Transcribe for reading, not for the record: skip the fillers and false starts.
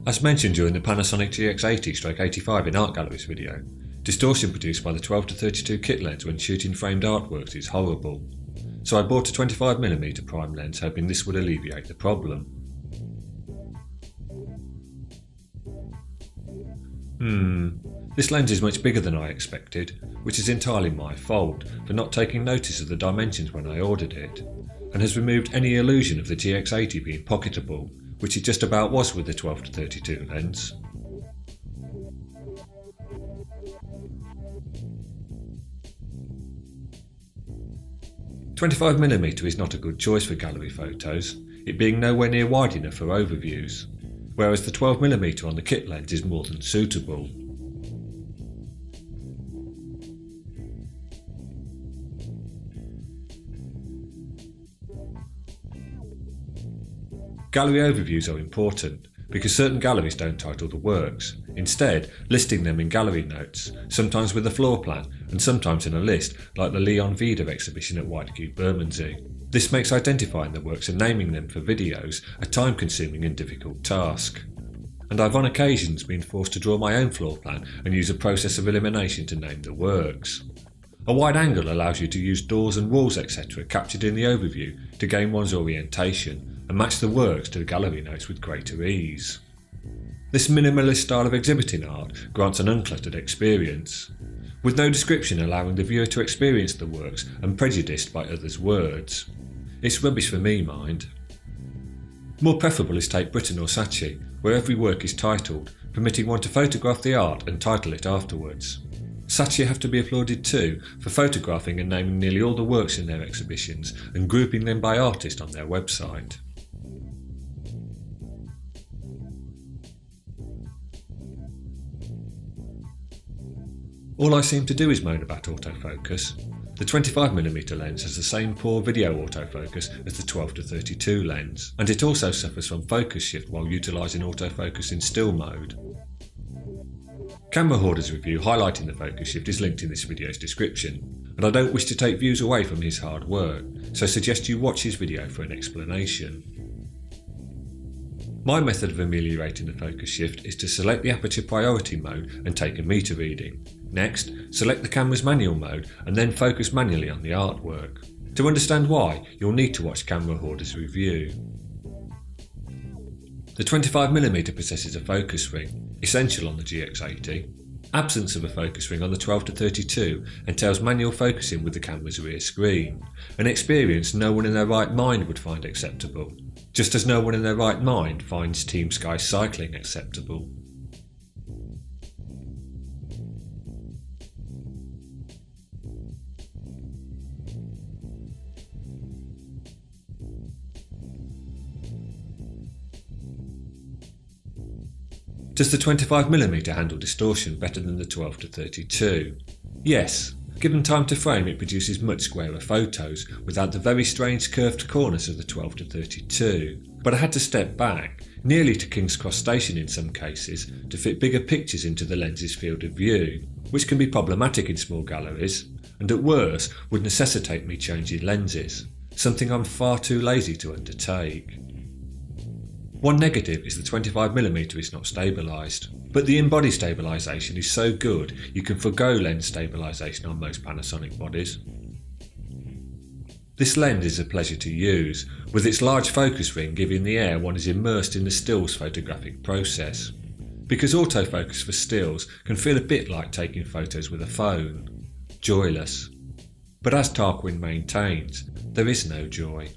As mentioned during the Panasonic GX80/85 in art galleries video, distortion produced by the 12-32 kit lens when shooting framed artworks is horrible, so I bought a 25mm prime lens hoping this would alleviate the problem. This lens is much bigger than I expected, which is entirely my fault for not taking notice of the dimensions when I ordered it, and has removed any illusion of the GX80 being pocketable, which it just about was with the 12-32 lens. "25mm is not a good choice for gallery photos, it being nowhere near wide enough for overviews, whereas the 12mm on the kit lens is more than suitable. Gallery overviews are important because certain galleries don't title the works, instead listing them in gallery notes, sometimes with a floor plan and sometimes in a list like the Leon Vida exhibition at Whitecube Bermondsey. This makes identifying the works and naming them for videos a time-consuming and difficult task. And I've on occasions been forced to draw my own floor plan and use a process of elimination to name the works. A wide angle allows you to use doors and walls etc. captured in the overview to gain one's orientation and match the works to the gallery notes with greater ease. This minimalist style of exhibiting art grants an uncluttered experience, with no description allowing the viewer to experience the works unprejudiced by others' words. It's rubbish for me, mind. More preferable is Take Britain or Saatchi, where every work is titled, permitting one to photograph the art and title it afterwards. Saatchi have to be applauded too for photographing and naming nearly all the works in their exhibitions and grouping them by artist on their website. All I seem to do is moan about autofocus. The 25mm lens has the same poor video autofocus as the 12-32 lens, and it also suffers from focus shift while utilising autofocus in still mode. Camera Hoarder's review highlighting the focus shift is linked in this video's description, and I don't wish to take views away from his hard work, so suggest you watch his video for an explanation. My method of ameliorating the focus shift is to select the aperture priority mode and take a meter reading. Next, select the camera's manual mode and then focus manually on the artwork. To understand why, you'll need to watch Camera Hoarder's review. The 25mm possesses a focus ring, essential on the GX80. Absence of a focus ring on the 12-32 entails manual focusing with the camera's rear screen, an experience no one in their right mind would find acceptable, just as no one in their right mind finds Team Sky cycling acceptable. Does the 25mm handle distortion better than the 12-32? Yes, given time to frame it produces much squarer photos without the very strange curved corners of the 12-32, but I had to step back, nearly to King's Cross Station in some cases, to fit bigger pictures into the lens's field of view, which can be problematic in small galleries, and at worst would necessitate me changing lenses, something I'm far too lazy to undertake. One negative is the 25mm is not stabilised, but the in-body stabilisation is so good you can forgo lens stabilisation on most Panasonic bodies. This lens is a pleasure to use, with its large focus ring giving the air one is immersed in the stills photographic process, because autofocus for stills can feel a bit like taking photos with a phone. Joyless. But as Tarquin maintains, there is no joy.